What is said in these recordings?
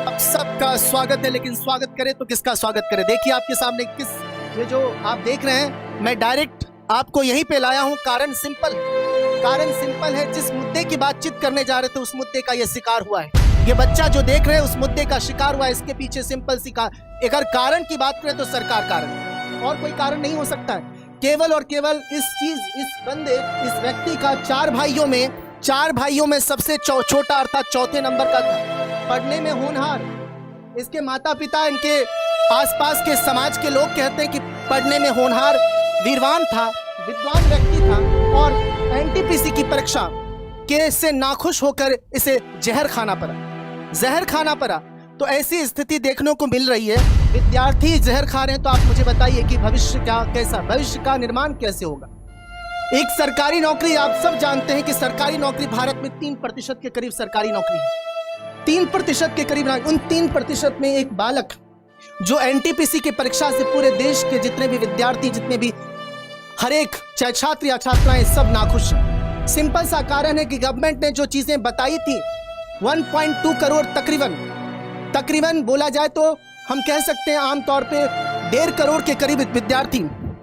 आप सबका स्वागत है, लेकिन स्वागत करें तो किसका स्वागत करें। देखिए आपके सामने ये जो आप देख रहे हैं, मैं डायरेक्ट आपको यहीं पे लाया हूं। कारण सिंपल है, जिस मुद्दे की बातचीत करने जा रहे थे उस मुद्दे का ये शिकार हुआ है। ये बच्चा जो देख रहे हैं उस मुद्दे का शिकार हुआ है। इसके पीछे सिंपल सी अगर कारण की बात करें तो सरकार कारण, और कोई कारण नहीं हो सकता है। केवल और केवल इस व्यक्ति का चार भाइयों में सबसे छोटा अर्थात चौथे नंबर का था। पढ़ने में होनहार, इसके माता पिता, इनके आसपास के समाज के लोग कहते हैं कि पढ़ने में होनहार, विद्वान व्यक्ति था, और एनटीपीसी की परीक्षा के से नाखुश होकर इसे जहर खाना पड़ा। तो ऐसी स्थिति देखने को मिल रही है। विद्यार्थी जहर खा रहे हैं, तो आप मुझे बताइए कि भविष्य का निर्माण कैसे होगा। एक सरकारी नौकरी, आप सब जानते हैं कि सरकारी नौकरी भारत में 3% के करीब सरकारी नौकरी है। 3% के करीब। उन 3% में एक बालक जो एनटीपीसी की परीक्षा से पूरे देश के जितने भी विद्यार्थी, जितने भी हर एक, चाहे छात्र या छात्राएं, सब नाखुश हैं। सिंपल सा कारण है कि गवर्नमेंट ने जो चीजें बताई थी, 1.2 करोड़ तकरीबन बोला जाए तो हम कह सकते हैं आमतौर पे 1.5 करोड़ के करीब विद्यार्थी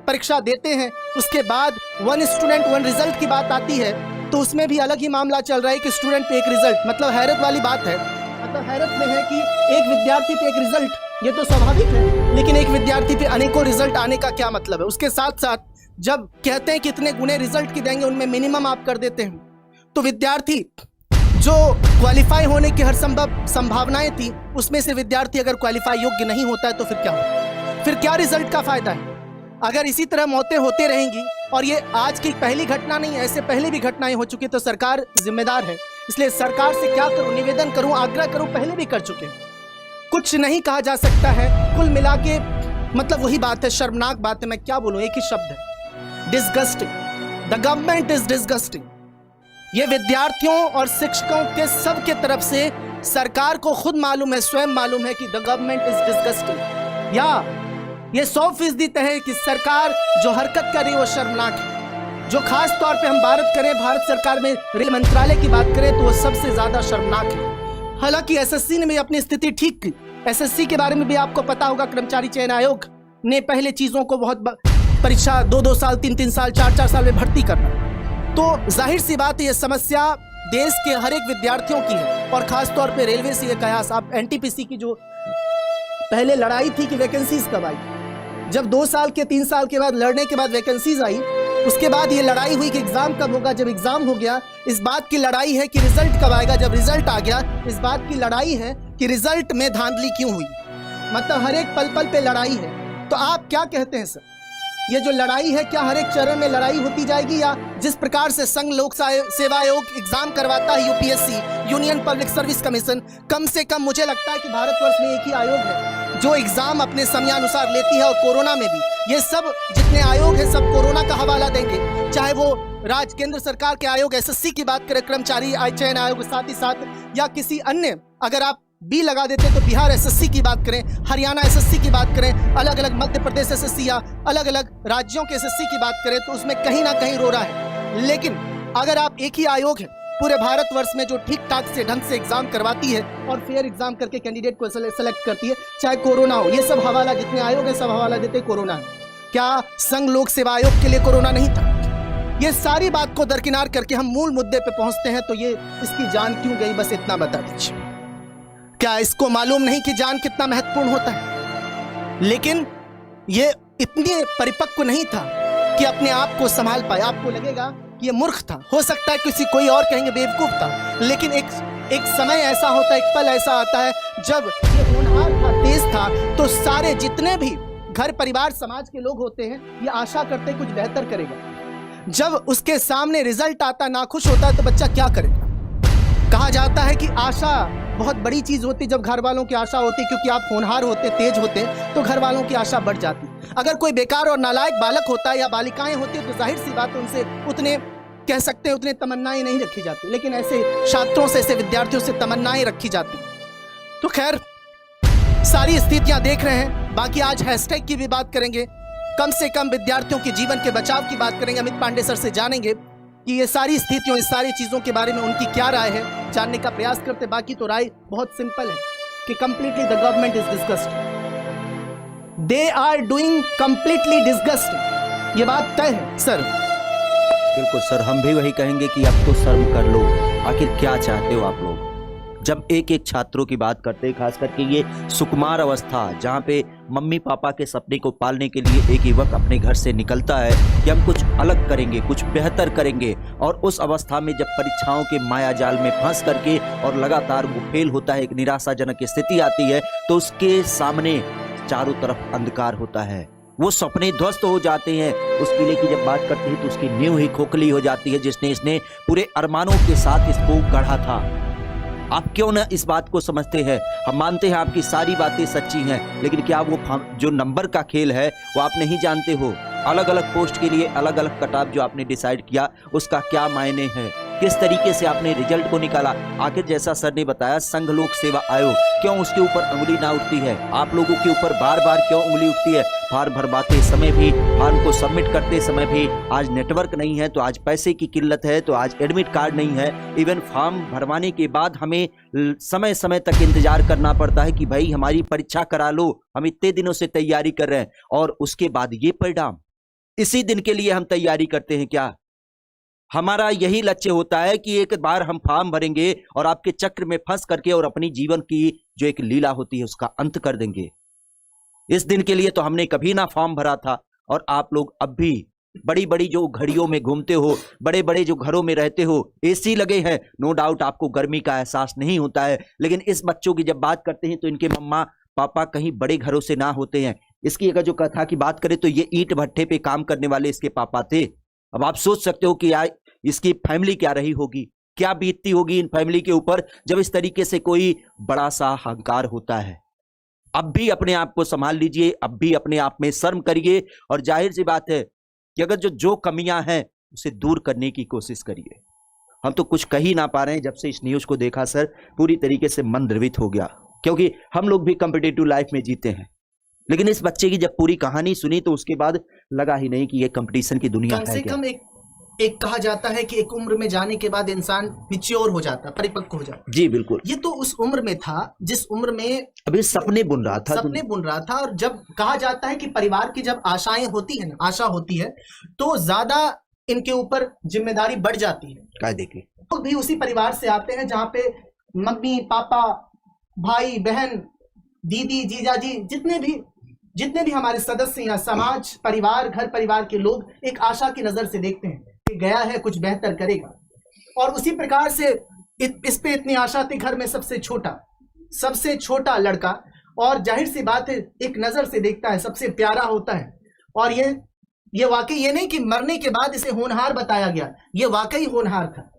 परीक्षा देते हैं। उसके बाद 1 स्टूडेंट 1 रिजल्ट की बात आती है, तो उसमें भी अलग ही मामला चल रहा है कि स्टूडेंट पे एक रिजल्ट, मतलब हैरत वाली बात है। मतलब हैरत में है कि एक विद्यार्थी पे एक रिजल्ट, ये तो स्वाभाविक है, लेकिन एक विद्यार्थी पे अनेकों रिजल्ट आने का क्या मतलब है। उसके साथ साथ जब कहते हैं कितने गुने रिजल्ट की देंगे, उनमें मिनिमम आप कर देते हैं, तो विद्यार्थी जो क्वालिफाई होने की हर संभव संभावनाएं थी, उसमें से विद्यार्थी अगर क्वालिफाई योग्य नहीं होता है तो फिर क्या होगा, फिर क्या रिजल्ट का फायदा है। अगर इसी तरह मौतें होते रहेंगी, और ये आज की पहली घटना नहीं है, ऐसे पहले भी घटनाएं हो चुकी, तो सरकार जिम्मेदार है। इसलिए सरकार से क्या करूं, निवेदन करूं, आग्रह करूं, पहले भी कर चुके, कुछ नहीं कहा जा सकता है। कुल मिला के मतलब वही बात है, शर्मनाक बात है। मैं क्या बोलूं, एक ही शब्द है, disgusting. The government is disgusting. ये विद्यार्थियों और शिक्षकों के सब के तरफ से सरकार को खुद मालूम है, स्वयं मालूम है कि द गवर्नमेंट इज डिस्गस्टिंग। या ये 100% तय है कि सरकार जो हरकत कर रही है वो शर्मनाक है। जो खास तौर पे हम भारत सरकार में रेल मंत्रालय की बात करें तो वो सबसे ज्यादा शर्मनाक है। हालांकि एसएससी ने भी अपनी स्थिति ठीक की। एसएससी के बारे में भी आपको पता होगा, कर्मचारी चयन आयोग ने पहले चीजों को बहुत परीक्षा 2-2 साल, 3-3 साल, 4-4 साल में भर्ती करना। तो जाहिर सी बात है, ये समस्या देश के हर एक विद्यार्थियों की है, और खास तौर पे रेलवे से ये कयास। आप एनटीपीसी की जो पहले लड़ाई थी कि वैकेंसीज कब आई, जब 2 साल के 3 साल के बाद लड़ने के बाद वैकेंसीज आई, उसके बाद ये लड़ाई हुई कि एग्जाम कब होगा। जब एग्जाम हो गया, इस बात की लड़ाई है कि रिजल्ट कब आएगा। जब रिजल्ट आ गया, इस बात की लड़ाई है कि रिजल्ट में धांधली क्यों हुई। मतलब हर एक पल पे लड़ाई है। तो आप क्या कहते हैं सर, ये जो लड़ाई है, क्या हर एक चरण में लड़ाई होती जाएगी, या जिस प्रकार से संघ लोक सेवा आयोग एग्जाम करवाता है, UPSC, union public service commission, कम से कम मुझे लगता है कि भारतवर्ष में एक ही आयोग है जो एग्जाम अपने समयानुसार लेती है। और कोरोना में भी ये सब जितने आयोग हैं सब कोरोना का हवाला देंगे, चाहे वो केंद्र सरकार के आयोग, एसएससी की बात करें, कर्मचारी चयन आयोग, साथ ही साथ या किसी अन्य, अगर आप बी लगा देते तो बिहार एसएससी की बात करें, हरियाणा एसएससी की बात करें, अलग अलग मध्य प्रदेश एसएससी या अलग अलग राज्यों के एसएससी की बात करें, तो उसमें कहीं ना कहीं रो रहा है। लेकिन अगर आप एक ही आयोग है पूरे भारतवर्ष में जो ठीक ठाक से ढंग से एग्जाम करवाती है और फेयर एग्जाम करके कैंडिडेट को सेलेक्ट करती है, चाहे कोरोना हो, ये सब हवाला, जितने आयोग है सब हवाला देते कोरोना है। क्या संघ लोक सेवा आयोग के लिए कोरोना नहीं था? ये सारी बात को दरकिनार करके हम मूल मुद्दे पे पहुंचते हैं। तो ये इसकी जान क्यों गई, बस इतना बता दीजिए। क्या इसको मालूम नहीं कि जान कितना महत्वपूर्ण होता है? लेकिन ये इतने परिपक्व नहीं था कि अपने आप को संभाल पाए। आपको लगेगा कि ये मूर्ख था, हो सकता है कोई और कहेंगे बेवकूफ था, लेकिन एक समय ऐसा होता है, एक पल ऐसा आता है जब ये होनहार था, तेज था, तो सारे जितने भी घर परिवार समाज के लोग होते हैं, ये आशा करते कुछ बेहतर करेगा। जब उसके सामने रिजल्ट आता, नाखुश होता है, तो बच्चा क्या करेगा? कहा जाता है कि आशा बहुत बड़ी चीज होती, जब घर वालों की आशा होती, क्योंकि आप होनहार होते, तेज होते, तो घर वालों की आशा बढ़ जाती। अगर कोई बेकार और नालायक बालक होता है या बालिकाएं होती, तो जाहिर सी बात है उनसे उतने, कह सकते हैं, उतने तमन्नाएं नहीं रखी जाती, लेकिन ऐसे छात्रों से, ऐसे विद्यार्थियों से तमन्नाएं रखी जाती। तो खैर, सारी स्थितियां देख रहे हैं। बाकी आज हैशटैग की भी बात करेंगे, कम से कम विद्यार्थियों के जीवन के बचाव की बात करेंगे। अमित पांडे सर से जानेंगे कि ये सारी स्थितियों, इस सारी चीज़ों के बारे में उनकी क्या राय है, जानने का प्रयास करते। बाकी तो राय बहुत सिंपल है कि completely the government is disgusted, they are doing completely disgusting. ये बात तय है सर। बिल्कुल सर, हम भी वही कहेंगे कि अब तो शर्म कर लो। आखिर क्या चाहते हो आप लोग? जब एक एक छात्रों की बात करते हैं, खास करके ये सुकुमार अवस्था जहाँ पे मम्मी पापा के सपने को पालने के लिए एक युवक अपने घर से निकलता है कि हम कुछ अलग करेंगे, कुछ बेहतर करेंगे, और उस अवस्था में जब परीक्षाओं के माया जाल में फंस करके और लगातार वो फेल होता है, एक निराशाजनक स्थिति आती है, तो उसके सामने चारों तरफ अंधकार होता है, वो सपने ध्वस्त हो जाते हैं। उस किले की जब बात करते हैं तो उसकी नींव ही खोखली हो जाती है, जिसने इसने पूरे अरमानों के साथ इसको गढ़ा था। आप क्यों ना इस बात को समझते हैं? हम मानते हैं आपकी सारी बातें सच्ची हैं, लेकिन क्या वो जो नंबर का खेल है वो आप नहीं जानते हो? अलग अलग पोस्ट के लिए अलग अलग कटऑफ जो आपने डिसाइड किया, उसका क्या मायने हैं? किस तरीके से आपने रिजल्ट को निकाला? आखिर जैसा सर ने बताया, संघ लोक सेवा आयोग, क्यों उसके ऊपर उंगली ना उठती है? आप लोगों के ऊपर बार बार क्यों उंगली उठती है? फॉर्म भरवाते समय भी, फॉर्म को सबमिट करते समय भी, आज नेटवर्क नहीं है तो आज पैसे की किल्लत है, तो आज एडमिट कार्ड नहीं है। इवन फॉर्म भरवाने के बाद हमें समय समय तक इंतजार करना पड़ता है कि भाई हमारी परीक्षा करा लो, हम इतने दिनों से तैयारी कर रहे हैं, और उसके बाद ये परिणाम। इसी दिन के लिए हम तैयारी करते हैं क्या? हमारा यही लक्ष्य होता है कि एक बार हम फॉर्म भरेंगे और आपके चक्र में फंस करके और अपनी जीवन की जो एक लीला होती है उसका अंत कर देंगे। इस दिन के लिए तो हमने कभी ना फॉर्म भरा था, और आप लोग अब भी बड़ी बड़ी जो घड़ियों में घूमते हो, बड़े बड़े जो घरों में रहते हो, एसी लगे हैं, नो डाउट आपको गर्मी का एहसास नहीं होता है, लेकिन इस बच्चों की जब बात करते हैं तो इनके मम्मा पापा कहीं बड़े घरों से ना होते हैं। इसकी अगर जो कथा की बात करें तो ये ईंट भट्ठे पे काम करने वाले इसके पापा थे। अब आप सोच सकते हो कि यार इसकी फैमिली क्या रही होगी, क्या बीतती होगी इन फैमिली के ऊपर, जब इस तरीके से कोई बड़ा सा अहंकार होता है। अब भी अपने आप को संभाल लीजिए, अब भी अपने आप में शर्म करिए, और जाहिर सी बात है कि अगर जो कमियां हैं उसे दूर करने की कोशिश करिए। हम तो कुछ कह ही ना पा रहे हैं। जब से इस न्यूज को देखा सर, पूरी तरीके से मन द्रवित हो गया, क्योंकि हम लोग भी कॉम्पिटिटिव लाइफ में जीते हैं, लेकिन इस बच्चे की जब पूरी कहानी सुनी तो उसके बाद लगा ही नहीं कि ये कंपटीशन की दुनिया है। कम से कम एक कहा जाता है कि एक उम्र में जाने के बाद इंसान मैच्योर हो जाता, परिपक्व हो जाता। जी बिल्कुल, ये तो उस उम्र में था जिस उम्र में अभी सपने बुन रहा था। और जब कहा जाता है कि परिवार की जब आशाएं होती है ना, आशा होती है, तो ज्यादा इनके ऊपर जिम्मेदारी बढ़ जाती है। क्या देखिए, लोग भी उसी परिवार से आते हैं जहाँ पे मम्मी पापा, भाई बहन, दीदी, जीजाजी, जितने भी हमारे सदस्य हैं, समाज, परिवार, घर परिवार के लोग एक आशा की नजर से देखते हैं कि गया है कुछ बेहतर करेगा, और उसी प्रकार से इस पे इतनी आशा थी। घर में सबसे छोटा लड़का, और जाहिर सी बात है एक नजर से देखता है, सबसे प्यारा होता है, और ये वाकई ये नहीं कि मरने के बाद इसे होनहार बताया गया, ये वाकई होनहार था।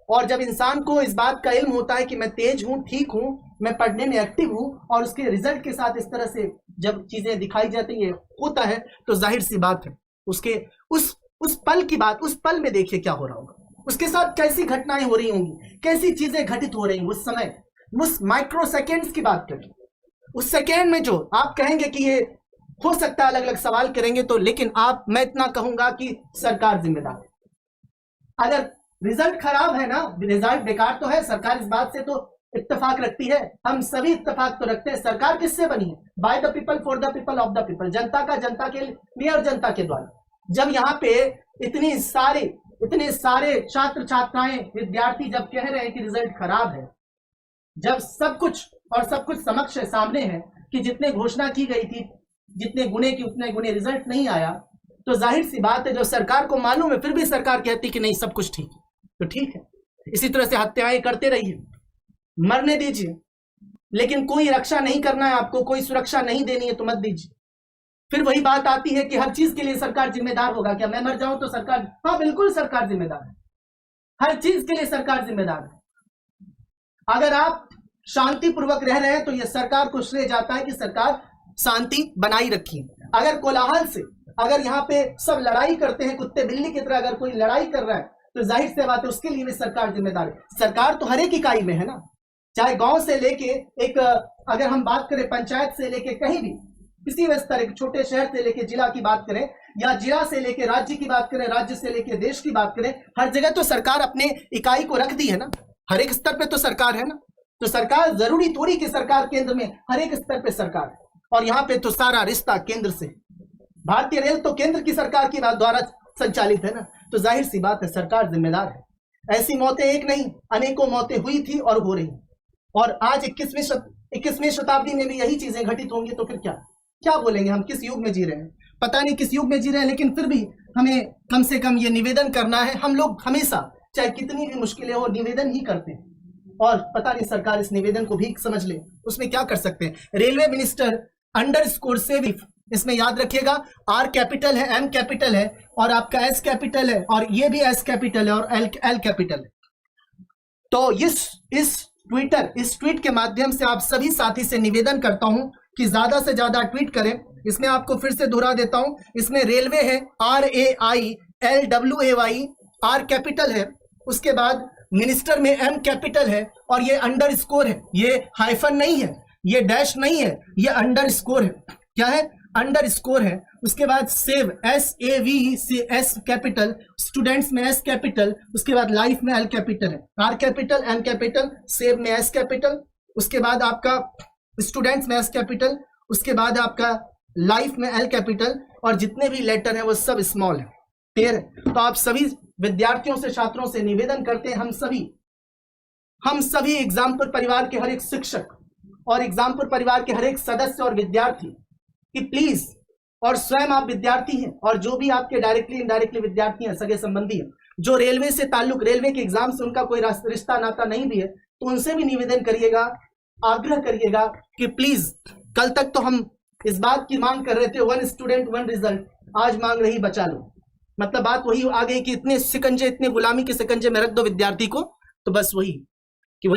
और जब इंसान को इस बात का इल्म होता है कि मैं तेज हूँ, ठीक हूँ, मैं पढ़ने में एक्टिव हूँ, और उसके रिजल्ट के साथ इस तरह से जब चीजें दिखाई जाती है, होता है, तो जाहिर सी बात है उसके उस पल की बात, उस पल में देखिए क्या हो रहा होगा, उसके साथ कैसी घटनाएं हो रही होंगी, कैसी चीजें घटित हो रही उस समय, उस माइक्रो सेकेंड्स की बात करें, उस सेकेंड में जो आप कहेंगे कि ये हो सकता है, अलग अलग सवाल करेंगे तो, लेकिन मैं इतना कहूंगा कि सरकार जिम्मेदार है। अगर रिजल्ट खराब है ना, रिजल्ट बेकार तो है, सरकार इस बात से तो इत्तेफाक रखती है, हम सभी इत्तेफाक तो रखते हैं। सरकार किससे बनी है? By the people, for the people, of the people, जनता का, जनता के लिए और जनता के द्वारा। जब यहाँ पे इतने सारे छात्र छात्राएं, विद्यार्थी जब कह रहे हैं कि रिजल्ट खराब है, जब सब कुछ समक्ष है, सामने है कि जितने घोषणा की गई थी, जितने गुने की उतने गुने रिजल्ट नहीं आया, तो जाहिर सी बात है जो सरकार को मालूम है, फिर भी सरकार कहती कि नहीं सब कुछ ठीक है, तो ठीक है, इसी तरह से हत्याएं करते रहिए, मरने दीजिए, लेकिन कोई रक्षा नहीं करना है आपको, कोई सुरक्षा नहीं देनी है तो मत दीजिए। फिर वही बात आती है कि हर चीज के लिए सरकार जिम्मेदार होगा क्या? मैं मर जाऊं तो सरकार? हाँ बिल्कुल सरकार जिम्मेदार है, हर चीज के लिए सरकार जिम्मेदार है। अगर आप शांतिपूर्वक रह रहे हैं तो यह सरकार को श्रेय जाता है कि सरकार शांति बनाई रखी। अगर कोलाहल से, अगर यहाँ पे सब लड़ाई करते हैं कुत्ते बिल्ली की तरह, अगर कोई लड़ाई कर रहा है तो जाहिर सी बात है उसके लिए भी सरकार जिम्मेदार है। सरकार तो हर एक इकाई में है ना, चाहे गांव से लेके एक, अगर हम बात करें पंचायत से लेके कहीं भी, किसी भी स्तर, एक छोटे शहर से लेके जिला की बात करें, या जिला से लेके राज्य की बात करें, राज्य से लेके देश की बात करें, हर जगह तो सरकार अपने इकाई को रख दी है ना, हर एक स्तर पे तो सरकार है ना। तो सरकार जरूरी थोड़ी कि सरकार केंद्र में हर एक स्तर पे सरकार है, और यहाँ पे तो सारा रिश्ता केंद्र से। भारतीय रेल तो केंद्र की सरकार की द्वारा संचालित है ना, तो जाहिर सी बात है सरकार जिम्मेदार है। ऐसी मौतें एक नहीं अनेकों मौतें हुई थी और हो रही, और आज 21वीं शताब्दी में भी यही चीजें घटित होंगी, तो फिर क्या बोलेंगे? हम किस युग में जी रहे हैं? पता नहीं किस युग में जी रहे हैं, लेकिन फिर भी हमें कम से कम ये निवेदन करना है। हम लोग हमेशा चाहे कितनी भी मुश्किलें हो निवेदन ही करते हैं, और पता नहीं सरकार इस निवेदन को भी समझ ले, उसमें क्या कर सकते हैं। रेलवे मिनिस्टर अंडरस्कोर से भी, इसमें याद रखिएगा, आर कैपिटल है, एम कैपिटल है, और आपका एस कैपिटल है, और ये भी एस कैपिटल है, और एल कैपिटल है। तो इस ट्वीट के माध्यम से आप सभी साथी से निवेदन करता हूं कि ज्यादा से ज्यादा ट्वीट करें। इसमें आपको फिर से दोहरा देता हूं, इसमें रेलवे है RAILWAY, आर कैपिटल है, उसके बाद मिनिस्टर में एम कैपिटल है, और ये अंडरस्कोर है, ये हाइफन नहीं है, ये डैश नहीं है, ये अंडरस्कोर है। क्या है? अंडरस्कोर है। उसके बाद सेव SAVES कैपिटल, स्टूडेंट्स में एस कैपिटल, उसके बाद लाइफ में एल कैपिटल है, R capital, M capital, save में एस कैपिटल, उसके बाद आपका स्टूडेंट्स में एस कैपिटल, उसके बाद आपका लाइफ में एल कैपिटल, और जितने भी लेटर हैं वो सब स्मॉल है, क्लियर है। तो आप सभी विद्यार्थियों से, छात्रों से निवेदन करते हैं, हम सभी एग्जाम्पल परिवार के हर एक शिक्षक और एग्जाम्पल परिवार के हर एक सदस्य और विद्यार्थी कि प्लीज, और स्वयं आप विद्यार्थी हैं, और जो भी आपके डायरेक्टली इनडायरेक्टली विद्यार्थी हैं, सगे संबंधी हैं, जो रेलवे से ताल्लुक, रेलवे के एग्जाम से उनका कोई रिश्ता नाता नहीं भी है, तो उनसे भी निवेदन करिएगा, आग्रह करिएगा कि प्लीज, कल तक तो हम इस बात की मांग कर रहे थे 1 स्टूडेंट 1 रिजल्ट, आज मांग रही बचा लो। मतलब बात वही आ गई कि इतने शिकंजे, इतने गुलामी के शिकंजे में रख दो विद्यार्थी को, तो बस वही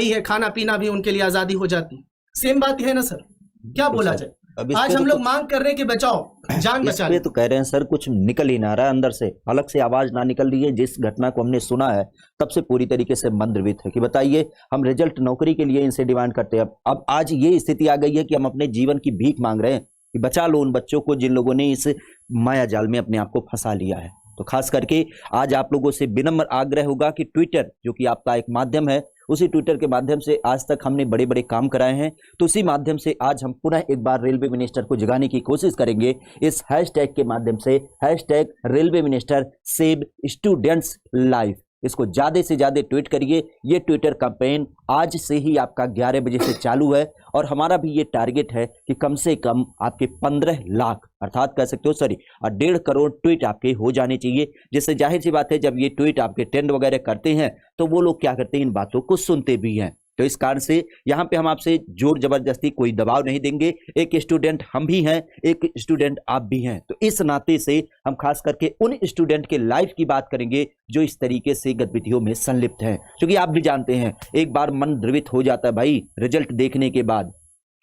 है, खाना पीना भी उनके लिए आजादी हो जाती। सेम बात है ना सर? क्या बोला जाए? आज हम लोग मांग कर रहे हैं कि बचाओ, जान बचा लो। तो कह रहे हैं सर कुछ निकल ही ना रहा है अंदर से, अलग से आवाज ना निकल रही है। जिस घटना को हमने सुना है तब से पूरी तरीके से मन द्रवित है कि बताइए, हम रिजल्ट नौकरी के लिए इनसे डिमांड करते हैं, अब आज ये स्थिति आ गई है कि हम अपने जीवन की भीख मांग रहे हैं कि बचा लो उन बच्चों को जिन लोगों ने इस माया जाल में अपने आप को फंसा लिया है। तो खास करके आज आप लोगों से विनम्र आग्रह होगा कि ट्विटर, जो कि आपका एक माध्यम है, उसी ट्विटर के माध्यम से आज तक हमने बड़े बड़े काम कराए हैं, तो उसी माध्यम से आज हम पुनः एक बार रेलवे मिनिस्टर को जगाने की कोशिश करेंगे इस हैशटैग के माध्यम से, hashtag railway minister save students life. इसको ज्यादा से ज्यादा ट्वीट करिए। ये ट्विटर कैंपेन आज से ही आपका 11 बजे से चालू है, और हमारा भी ये टारगेट है कि कम से कम आपके 15 लाख, अर्थात कह सकते हो 1.5 करोड़ ट्वीट आपके हो जाने चाहिए, जिससे जाहिर सी बात है जब ये ट्वीट आपके ट्रेंड वगैरह करते हैं तो वो लोग क्या करते हैं, इन बातों को सुनते भी हैं। तो इस कारण से यहाँ पे हम आपसे जोर जबरदस्ती कोई दबाव नहीं देंगे। एक स्टूडेंट हम भी हैं, एक स्टूडेंट आप भी हैं, तो इस नाते से हम खास करके उन स्टूडेंट के लाइफ की बात करेंगे जो इस तरीके से गतिविधियों में संलिप्त हैं। क्योंकि आप भी जानते हैं, एक बार मन द्रवित हो जाता है भाई रिजल्ट देखने के बाद।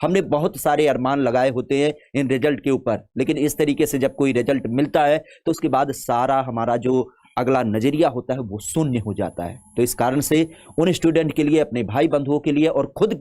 हमने बहुत सारे अरमान लगाए होते हैं इन रिजल्ट के ऊपर, लेकिन इस तरीके से जब कोई रिजल्ट मिलता है तो उसके बाद सारा हमारा जो अगला नजरिया होता है वो शून्य हो जाता है। तो इस कारण से उन स्टूडेंट के लिए, अपने भाई बंधुओं के लिए और खुद